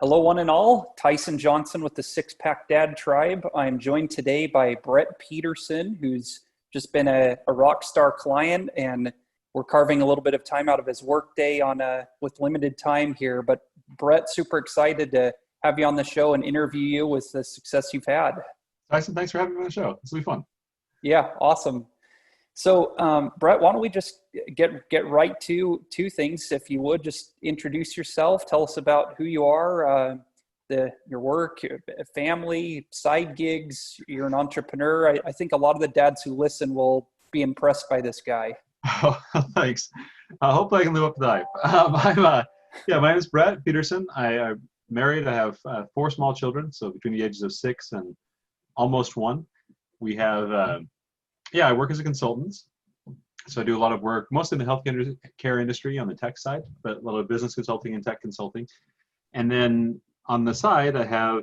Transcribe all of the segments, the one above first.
Hello, one and all. Tyson Johnson with the Six Pack Dad Tribe. I'm joined today by Brett Peterson, who's just been a rock star client, and we're carving a little bit of time out of his workday with limited time here. But Brett, super excited to have you on the show and interview you with the success you've had. Tyson, thanks for having me on the show. This will be fun. Yeah, awesome. So, Brett, why don't we just get right to two things, if you would. Just introduce yourself. Tell us about who you are, your work, your family, side gigs. You're an entrepreneur. I think a lot of the dads who listen will be impressed by this guy. Oh, thanks. Hopefully I can live up to the hype. My name is Brett Peterson. I'm married. I have 4 small children, so between the ages of 6 and almost 1. We have I work as a consultant. So I do a lot of work, mostly in the healthcare industry on the tech side, but a lot of business consulting and tech consulting. And then on the side, I have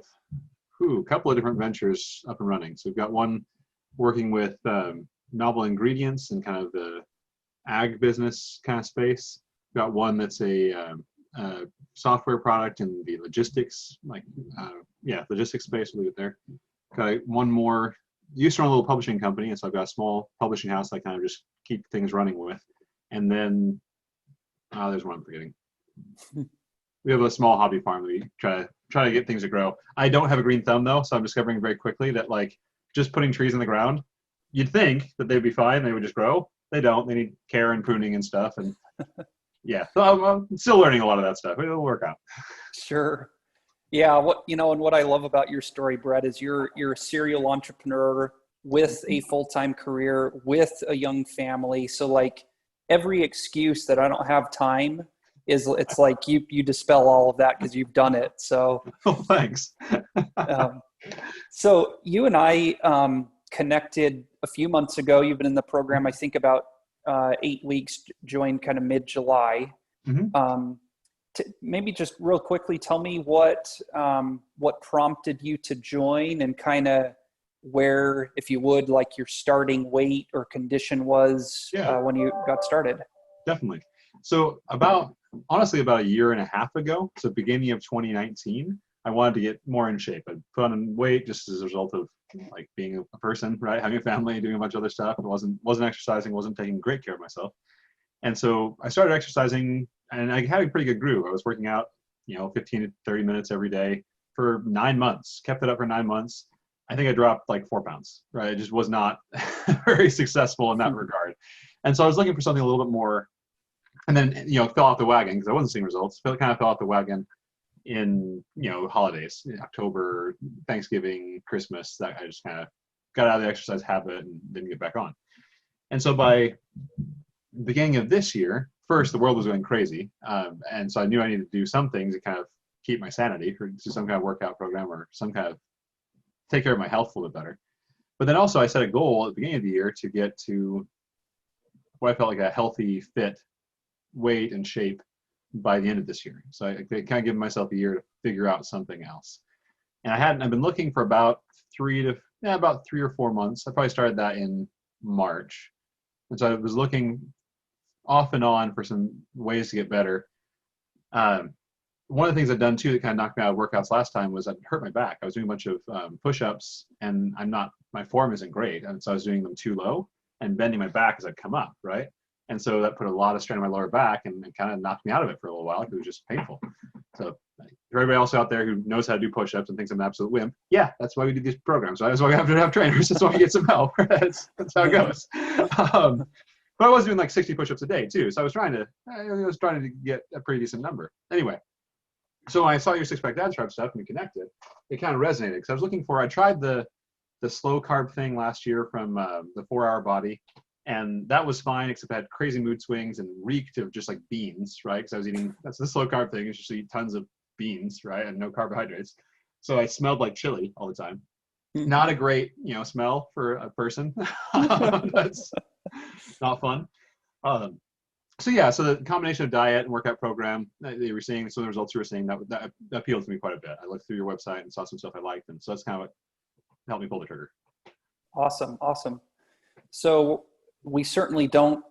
a couple of different ventures up and running. So we've got one working with novel ingredients and kind of the ag business kind of space. We've got one that's a software product in the logistics, logistics space. We'll leave it there. Got one more. Used to run a little publishing company, and so I've got a small publishing house I kind of just keep things running with. And then, there's one I'm forgetting. We have a small hobby farm that we try to get things to grow. I don't have a green thumb though, so I'm discovering very quickly that just putting trees in the ground, you'd think that they'd be fine, they would just grow. They don't. They need care and pruning and stuff. And so I'm still learning a lot of that stuff. It'll work out. Sure. Yeah, what I love about your story, Brett, is you're a serial entrepreneur with a full-time career, with a young family. So every excuse that I don't have time it's like you dispel all of that because you've done it. So thanks. So you and I connected a few months ago. You've been in the program, I think, about 8 weeks, joined kind of mid-July. Mm-hmm. Maybe just real quickly, tell me what prompted you to join and kind of where, if you would, your starting weight or condition was when you got started. Definitely. So about a year and a half ago, so beginning of 2019, I wanted to get more in shape. I put on weight just as a result of being a person, right? Having a family, doing a bunch of other stuff. I wasn't exercising, wasn't taking great care of myself. And so I started exercising, and I had a pretty good groove. I was working out, 15 to 30 minutes every day for 9 months, kept it up for 9 months. I think I dropped 4 pounds, right? It just was not very successful in that regard. And so I was looking for something a little bit more, and then, fell off the wagon because I wasn't seeing results. Kind of fell off the wagon in, holidays, October, Thanksgiving, Christmas, that I just kind of got out of the exercise habit and didn't get back on. And so by beginning of this year, first, the world was going crazy. And so I knew I needed to do some things to kind of keep my sanity, or do some kind of workout program or some kind of take care of my health a little bit better. But then also I set a goal at the beginning of the year to get to what I felt like a healthy, fit weight and shape by the end of this year. So I kind of given myself a year to figure out something else. And I've been looking for about 3 or 4 months. I probably started that in March. And so I was looking off and on for some ways to get better. One of the things I've done too that kind of knocked me out of workouts last time was I hurt my back. I was doing a bunch of push-ups, and my form isn't great. And so I was doing them too low and bending my back as I come up, right? And so that put a lot of strain on my lower back and kind of knocked me out of it for a little while. It was just painful. So for everybody else out there who knows how to do push-ups and thinks I'm an absolute wimp, that's why we do these programs. Right? That's why we have to have trainers. That's why we get some help. That's how it goes. But I was doing 60 push-ups a day too. So I was trying to get a pretty decent number. Anyway, so when I saw your Six Pack Dad Tribe stuff and we connected, it kind of resonated because I tried the slow carb thing last year from the 4-Hour Body. And that was fine, except I had crazy mood swings and reeked of just beans, right? Because I was eating, that's the slow carb thing, is just eat tons of beans, right? And no carbohydrates. So I smelled like chili all the time. Not a great, smell for a person. That's not fun. So the combination of diet and workout program that you were seeing, some of the results you were seeing, that appealed to me quite a bit. I looked through your website and saw some stuff I liked, and so that's kind of what helped me pull the trigger. Awesome. So we certainly don't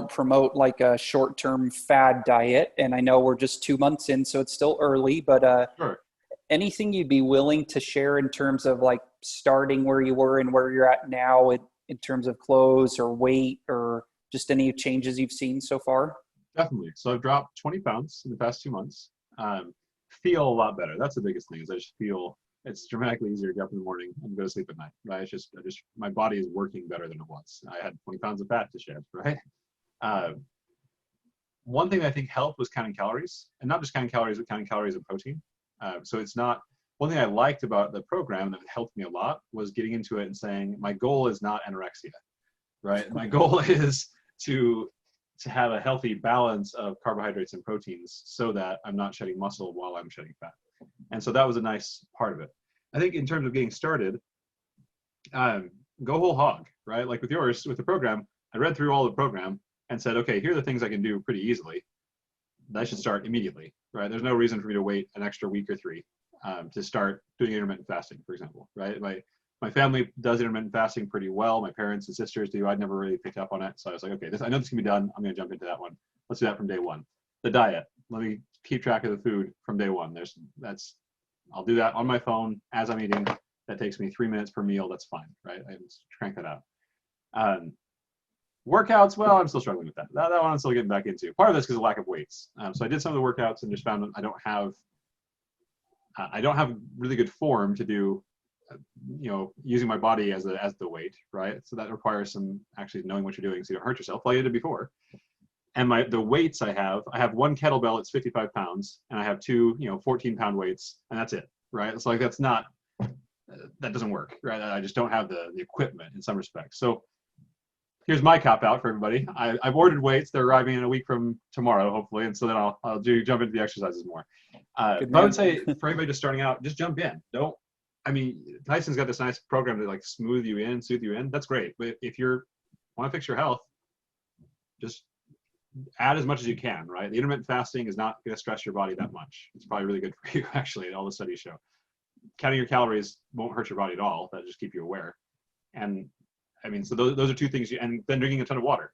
promote a short-term fad diet, and I know we're just 2 months in, so it's still early, but sure. anything you'd be willing to share in terms of like starting where you were and where you're at now in terms of clothes or weight or just any changes you've seen so far? Definitely. So I've dropped 20 pounds in the past 2 months. Feel a lot better. That's the biggest thing, is I just feel it's dramatically easier to get up in the morning and go to sleep at night, right? It's just, my body is working better than it was. I had 20 pounds of fat to shed, right? One thing that I think helped was counting calories, and not just counting calories, but counting calories and protein. So it's not, one thing I liked about the program that helped me a lot was getting into it and saying, my goal is not anorexia, right? My goal is to have a healthy balance of carbohydrates and proteins so that I'm not shedding muscle while I'm shedding fat. And so that was a nice part of it. I think in terms of getting started, go whole hog, right? Like with yours, with the program, I read through all the program and said, okay, here are the things I can do pretty easily. I should start immediately, right? There's no reason for me to wait an extra week or 3 to start doing intermittent fasting, for example, right? My family does intermittent fasting pretty well. My parents and sisters do. I'd never really picked up on it. So I was like, okay, I know this can be done. I'm going to jump into that one. Let's do that from day one. The diet. Let me keep track of the food from day one. I'll do that on my phone as I'm eating. That takes me 3 minutes per meal. That's fine, right? I just crank that out. Workouts, well, I'm still struggling with that. That one I'm still getting back into. Part of this is because of lack of weights. So I did some of the workouts and just found I don't have really good form to do, using my body as the weight, right? So that requires some actually knowing what you're doing so you don't hurt yourself like you did before. And the weights I have one kettlebell, it's 55 pounds, and I have 2, 14-pound weights, and that's it, right? It's like, that doesn't work, right? I just don't have the equipment in some respects. So here's my cop out for everybody. I've ordered weights. They're arriving in a week from tomorrow, hopefully, and so then I'll jump into the exercises more. But I would say for anybody just starting out, just jump in. Tyson's got this nice program to like soothe you in. That's great. But if you want to fix your health, just add as much as you can, right? The intermittent fasting is not going to stress your body that much. It's probably really good for you, actually. All the studies show. Counting your calories won't hurt your body at all. That just keep you aware. And so those are 2 things. And then drinking a ton of water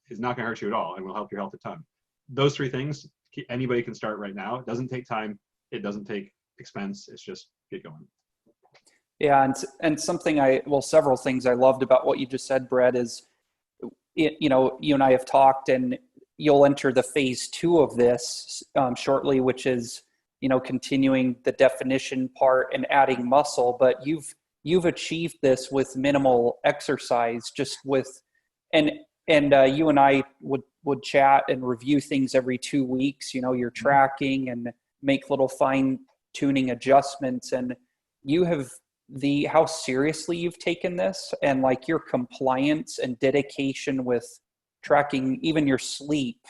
is not going to hurt you at all and will help your health a ton. Those 3 things, anybody can start right now. It doesn't take time. It doesn't take expense. It's just get going. Yeah. And several things I loved about what you just said, Brett, is, you and I have talked, and you'll enter the phase 2 of this shortly, which is, continuing the definition part and adding muscle, but you've achieved this with minimal exercise, just with, and you and I would chat and review things every 2 weeks. You're tracking and make little fine tuning adjustments, and you have how seriously you've taken this, and like your compliance and dedication with tracking even your sleep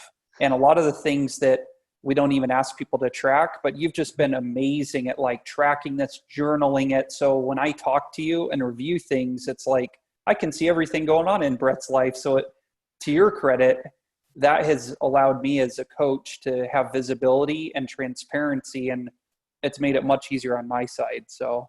and a lot of the things that we don't even ask people to track, but you've just been amazing at like tracking this, journaling it. So when I talk to you and review things, it's like, I can see everything going on in Brett's life. So to your credit, that has allowed me as a coach to have visibility and transparency, and it's made it much easier on my side. So.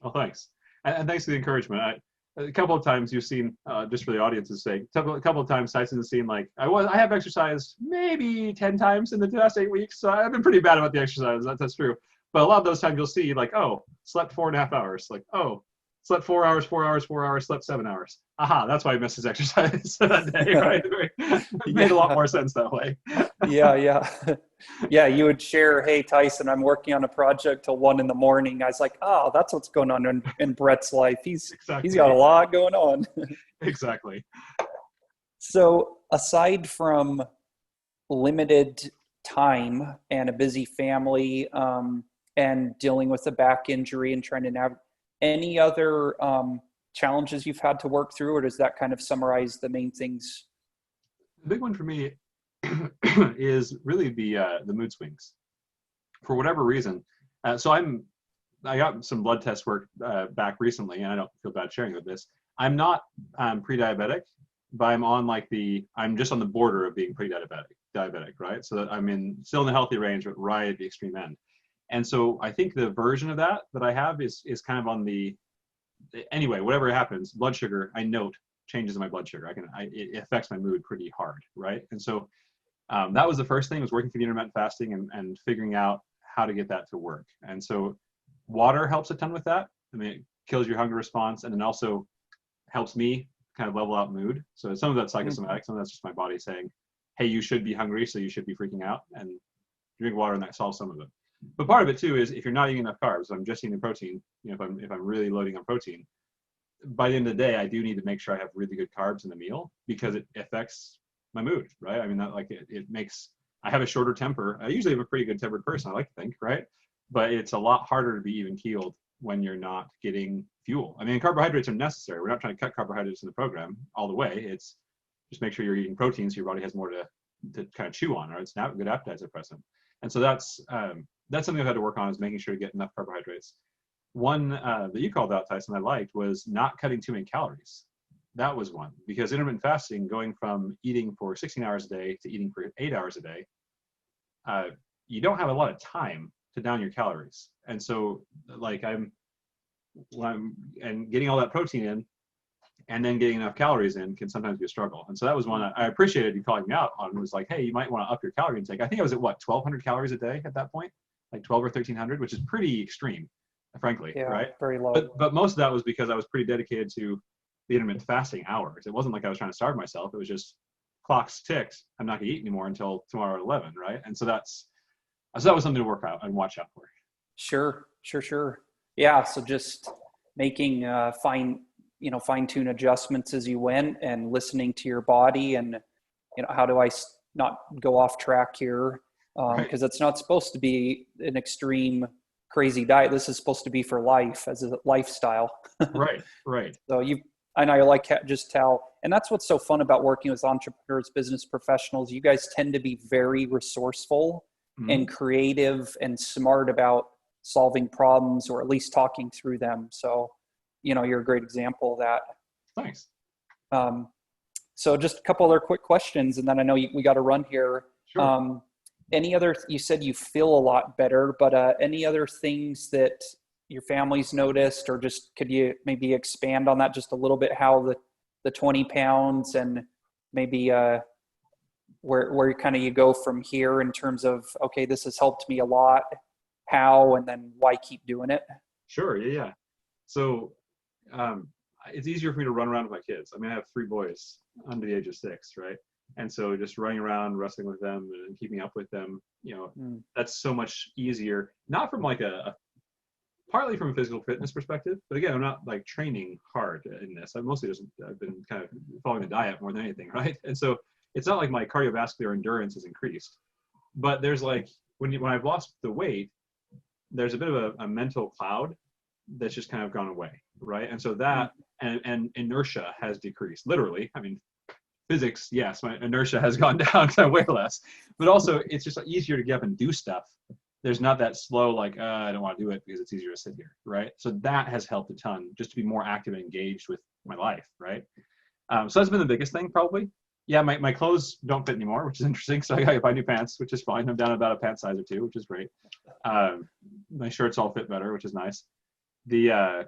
Well, thanks. And thanks for the encouragement. A couple of times you've seen, just for the audience's sake, a couple of times Tyson has seen, like, I have exercised maybe 10 times in the last 8 weeks. So I've been pretty bad about the exercise. That's true. But a lot of those times you'll see, like, oh, slept 4.5 hours. Like, oh, slept 4 hours, 4 hours, 4 hours, slept 7 hours. Aha, that's why I missed his exercise that day, right? It made a lot more sense that way. Yeah, you would share, hey, Tyson, I'm working on a project till 1 a.m. I was like, oh, that's what's going on in Brett's life. He's got a lot going on. Exactly. So aside from limited time and a busy family and dealing with a back injury and trying to navigate, any other challenges you've had to work through, or does that kind of summarize the main things? The big one for me is really the mood swings. For whatever reason, so I got some blood test work back recently, and I don't feel bad sharing with this. I'm not pre-diabetic, but I'm just on the border of being pre-diabetic, right? So that I'm still in the healthy range, but right at the extreme end. And so I think the version of that I have is kind of on anyway, whatever happens, blood sugar, I note changes in my blood sugar. It affects my mood pretty hard, right? And so that was the first thing, was working for the intermittent fasting and figuring out how to get that to work. And so Water helps a ton with that. I mean, it kills your hunger response, and then also helps me kind of level out mood. So some of that's psychosomatic, some of that's just my body saying, hey, you should be hungry, so you should be freaking out, and drink water, and that solves some of it. But part of it too is if you're not eating enough carbs, I'm just eating protein, if I'm really loading on protein, by the end of the day, I do need to make sure I have really good carbs in the meal because it affects my mood, right? I mean, that it makes, I have a shorter temper. I usually am a pretty good tempered person, I like to think, right? But it's a lot harder to be even keeled when you're not getting fuel. I mean, carbohydrates are necessary. We're not trying to cut carbohydrates in the program all the way. It's just make sure you're eating protein so your body has more to kind of chew on, or it's not a good appetite suppressant. And so that's something I've had to work on, is making sure to get enough carbohydrates. One that you called out, Tyson, I liked, was not cutting too many calories. That was one, because intermittent fasting, going from eating for 16 hours a day to eating for 8 hours a day, you don't have a lot of time to down your calories. And so like I'm getting all that protein in and then getting enough calories in can sometimes be a struggle. And so that was one I appreciated you calling me out on. It was like, hey, you might want to up your calorie intake. I think I was at 1,200 calories a day at that point, like 12 or 1,300, which is pretty extreme, frankly, right? Very low. But most of that was because I was pretty dedicated to the intermittent fasting hours. It wasn't like I was trying to starve myself. It was just clocks ticked. I'm not gonna eat anymore until tomorrow at 11, right? And so that was something to work out and watch out for. Sure. Yeah. So just making fine-tune adjustments as you went, and listening to your body, and how do I not go off track here? Because it's not supposed to be an extreme, crazy diet. This is supposed to be for life, as a lifestyle. Right. So and I like just how, and that's what's so fun about working with entrepreneurs, business professionals. You guys tend to be very resourceful and creative and smart about solving problems, or at least talking through them. So, you're a great example of that. Thanks. So just a couple other quick questions, and then I know we got to run here. Sure. You said you feel a lot better, but any other things that your family's noticed, or just could you maybe expand on that just a little bit, how the 20 pounds and maybe where kind of you go from here in terms of, okay, this has helped me a lot, how, and then why keep doing it? Sure. Yeah. So it's easier for me to run around with my kids. I mean, I have 3 boys under the age of 6, right? And so just running around, wrestling with them and keeping up with them, that's so much easier. Not from like partly from a physical fitness perspective, but again, I'm not like training hard in this. I've been kind of following the diet more than anything, right? And so it's not like my cardiovascular endurance has increased, but there's like, when I've lost the weight, there's a bit of a mental cloud that's just kind of gone away, right? And so that and inertia has decreased, literally. I mean, physics, yes, my inertia has gone down because I weigh less, but also it's just easier to get up and do stuff. There's not that slow, like, I don't want to do it because it's easier to sit here, right? So that has helped a ton, just to be more active and engaged with my life, right? So that's been the biggest thing, probably. Yeah, my clothes don't fit anymore, which is interesting. So I got to buy new pants, which is fine. I'm down about a pant size or 2, which is great. My shirts all fit better, which is nice. The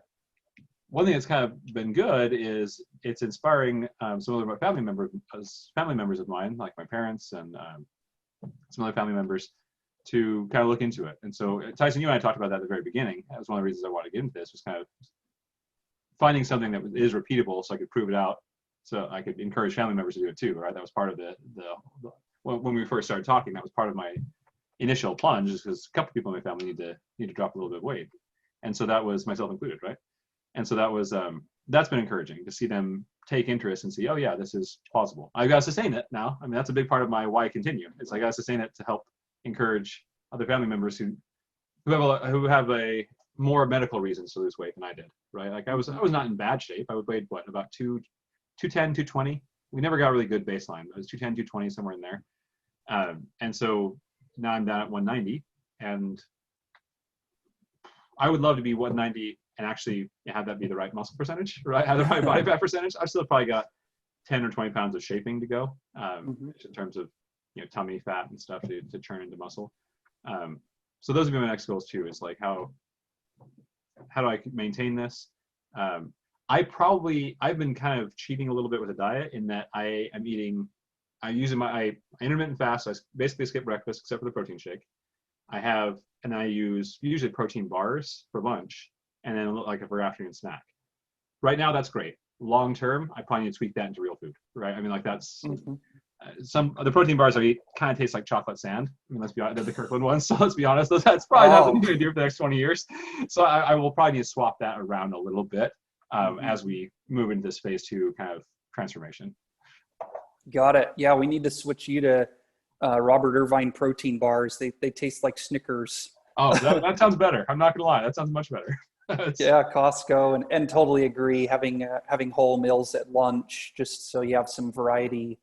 one thing that's kind of been good is it's inspiring some other family members of mine, like my parents and some other family members, to kind of look into it. And so Tyson, you and I talked about that at the very beginning. That was one of the reasons I wanted to get into this, was kind of finding something that is repeatable so I could prove it out, so I could encourage family members to do it too, right? That was part of the when we first started talking, that was part of my initial plunge, is because a couple people in my family need to drop a little bit of weight. And so that was myself included, right? And so that was that's been encouraging to see them take interest and see, oh yeah, this is plausible. I got to sustain it now. I mean, that's a big part of my why continue. It's like I got to sustain it to help encourage other family members who have a more medical reasons to lose weight than I did, right? Like I was not in bad shape. I weighed about 210, 220. We never got a really good baseline. It was 210, 220, somewhere in there. And so now I'm down at 190, and I would love to be 190 and actually have that be the right muscle percentage, right? Have the right body fat percentage. I've still probably got 10 or 20 pounds of shaping to go in terms of tummy fat and stuff to turn into muscle. So those would be my next goals too, is like how do I maintain this? I've been kind of cheating a little bit with the diet, in that I'm using my intermittent fast. So I basically skip breakfast except for the protein shake. and I use usually protein bars for lunch, and then like for afternoon snack. Right now, that's great. Long term, I probably need to tweak that into real food, right? I mean, like that's some of the protein bars I eat kind of taste like chocolate sand. I mean, let's be honest, they're the Kirkland ones, so let's be honest, that's probably not what I'm going to do for the next 20 years. So I will probably need to swap that around a little bit as we move into this phase 2 kind of transformation. Got it. Yeah, we need to switch you to Robert Irvine protein bars. They taste like Snickers. Oh, that sounds better. I'm not gonna lie, that sounds much better. Yeah, Costco, and totally agree. Having whole meals at lunch, just so you have some variety.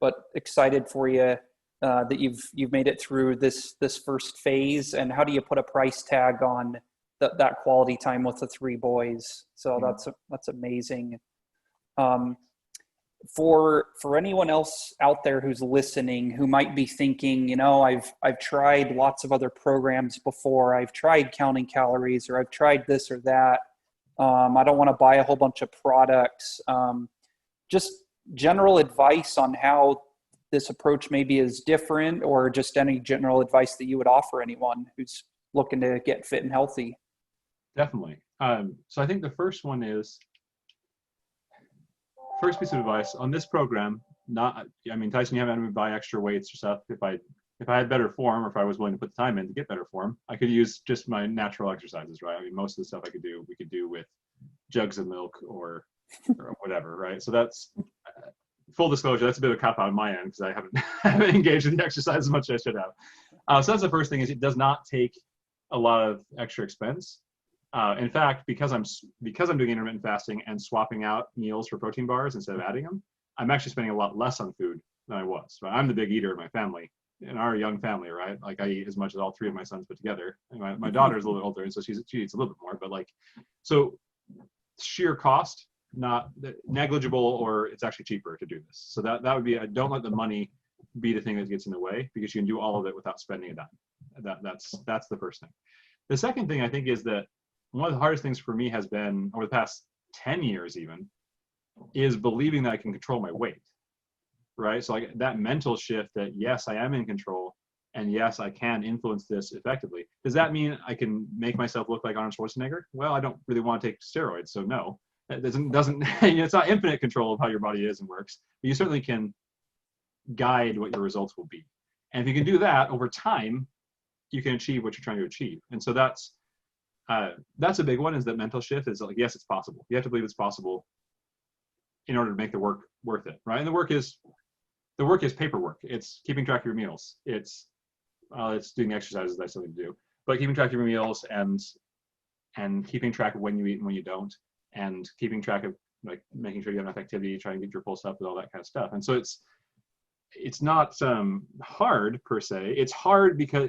But excited for you that you've made it through this first phase. And how do you put a price tag on that quality time with the 3 boys? So that's amazing. For anyone else out there who's listening, who might be thinking, you know, I've tried lots of other programs before. I've tried counting calories, or I've tried this or that. I don't want to buy a whole bunch of products. Just general advice on how this approach maybe is different, or just any general advice that you would offer anyone who's looking to get fit and healthy. Definitely. So I think the first piece of advice on this program, Tyson, you haven't had me buy extra weights or stuff. If I had better form, or if I was willing to put the time in to get better form, I could use just my natural exercises, right? I mean, most of the stuff we could do with jugs of milk or whatever, right? So that's full disclosure. That's a bit of a cop out on my end because I haven't engaged in the exercise as much as I should have. So that's the first thing, is it does not take a lot of extra expense. In fact, because I'm doing intermittent fasting and swapping out meals for protein bars instead of adding them, I'm actually spending a lot less on food than I was. Right? I'm the big eater in my family, in our young family, right? Like I eat as much as all 3 of my sons put together. And my daughter's a little bit older, and so she eats a little bit more. But so sheer cost, not negligible, or it's actually cheaper to do this. So that would be, don't let the money be the thing that gets in the way, because you can do all of it without spending a dime. That's the first thing. The second thing I think is that one of the hardest things for me has been, over the past 10 years even, is believing that I can control my weight, right? So like that mental shift that, yes, I am in control, and yes, I can influence this effectively. Does that mean I can make myself look like Arnold Schwarzenegger? Well, I don't really want to take steroids, so no. That doesn't it's not infinite control of how your body is and works, but you certainly can guide what your results will be. And if you can do that over time, you can achieve what you're trying to achieve. And so that's a big one, is that mental shift is like, yes, it's possible. You have to believe it's possible in order to make the work worth it, right? And the work is paperwork. It's keeping track of your meals. It's doing exercises that I still need to do, but keeping track of your meals and keeping track of when you eat and when you don't, and keeping track of like making sure you have enough activity, trying to get your pulse up, and all that kind of stuff. And so it's not hard per se. It's hard because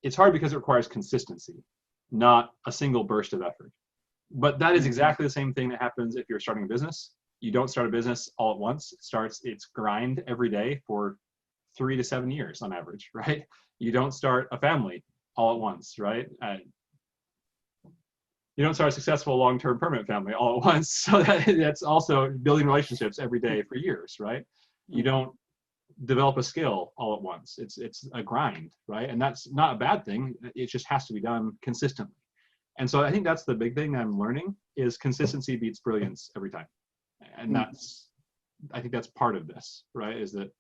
it requires consistency, not a single burst of effort. But that is exactly the same thing that happens if you're starting a business. You don't start a business all at once. It's grind every day for 3 to 7 years on average, right? You don't start a family all at once, right? You don't start a successful long-term permanent family all at once. So that's also building relationships every day for years, right? You don't develop a skill all at once. It's a grind, right? And that's not a bad thing. It just has to be done consistently. And so I think that's the big thing that I'm learning, is consistency beats brilliance every time. And I think that's part of this, right? Is that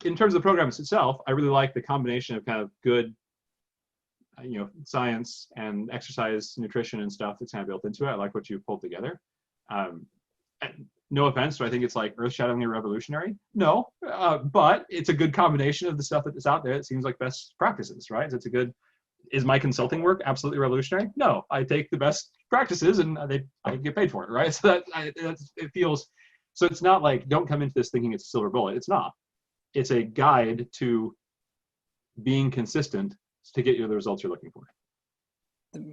in terms of the programs itself, I really like the combination of kind of good, science and exercise, nutrition and stuff that's kind of built into it. I like what you've pulled together. No offense, do I think it's like earth-shatteringly revolutionary? No, but it's a good combination of the stuff that's out there. It seems like best practices, right? Is my consulting work absolutely revolutionary? No, I take the best practices and I get paid for it, right? So it feels, so it's not like, don't come into this thinking it's a silver bullet. It's not. It's a guide to being consistent to get you the results you're looking for.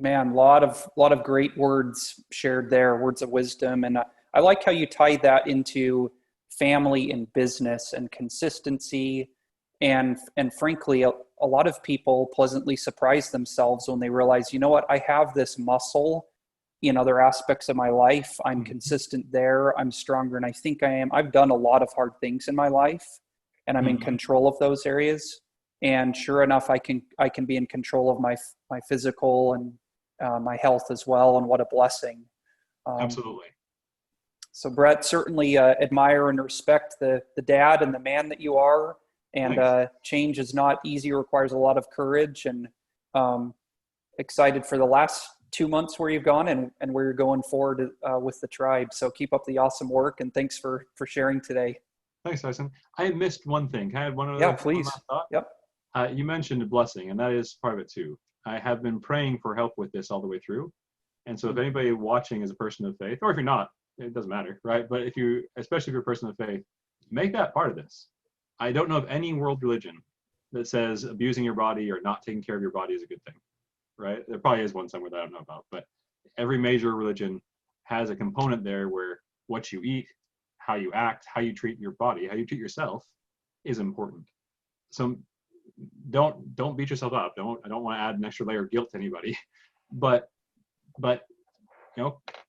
Man, a lot of great words shared there, words of wisdom. And I like how you tie that into family and business and consistency. And frankly, a lot of people pleasantly surprise themselves when they realize, you know what, I have this muscle in other aspects of my life. I'm consistent there. I'm stronger than I think I am. I've done a lot of hard things in my life, and I'm in control of those areas. And sure enough, I can be in control of my physical and my health as well. And what a blessing. Absolutely. So Brett, certainly admire and respect the dad and the man that you are. And change is not easy, requires a lot of courage, and excited for the last 2 months where you've gone and where you're going forward with the tribe. So keep up the awesome work, and thanks for sharing today. Thanks, Tyson. I missed one thing. Can I add one other? Yeah, please. Thought? Yep. You mentioned a blessing, and that is part of it too. I have been praying for help with this all the way through. And so if anybody watching is a person of faith, or if you're not, it doesn't matter, right? But especially if you're a person of faith, make that part of this. I don't know of any world religion that says abusing your body or not taking care of your body is a good thing, right? There probably is one somewhere that I don't know about, but every major religion has a component there where what you eat, how you act, how you treat your body, how you treat yourself is important. So don't beat yourself up. I don't want to add an extra layer of guilt to anybody, but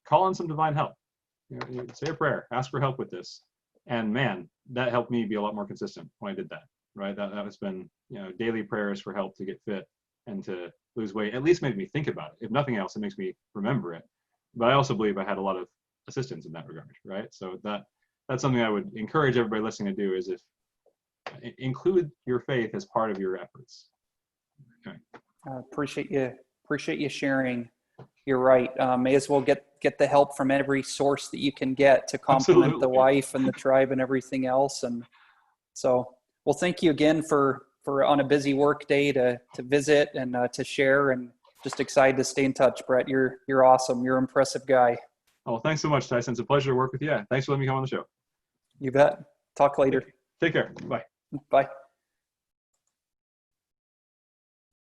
call on some divine help. Say a prayer, ask for help with this. And man, that helped me be a lot more consistent when I did that, right? That has been, daily prayers for help to get fit and to lose weight. At least made me think about it. If nothing else, it makes me remember it. But I also believe I had a lot of assistance in that regard, right? So that's something I would encourage everybody listening to do, is include your faith as part of your efforts. Okay. Appreciate you sharing. You're right. May as well get the help from every source that you can get to complement the wife and the tribe and everything else. And so, well, thank you again for on a busy work day to visit and to share, and just excited to stay in touch, Brett. You're awesome. You're an impressive guy. Oh, thanks so much, Tyson. It's a pleasure to work with you. Thanks for letting me come on the show. You bet. Talk later. Take care. Bye. Bye.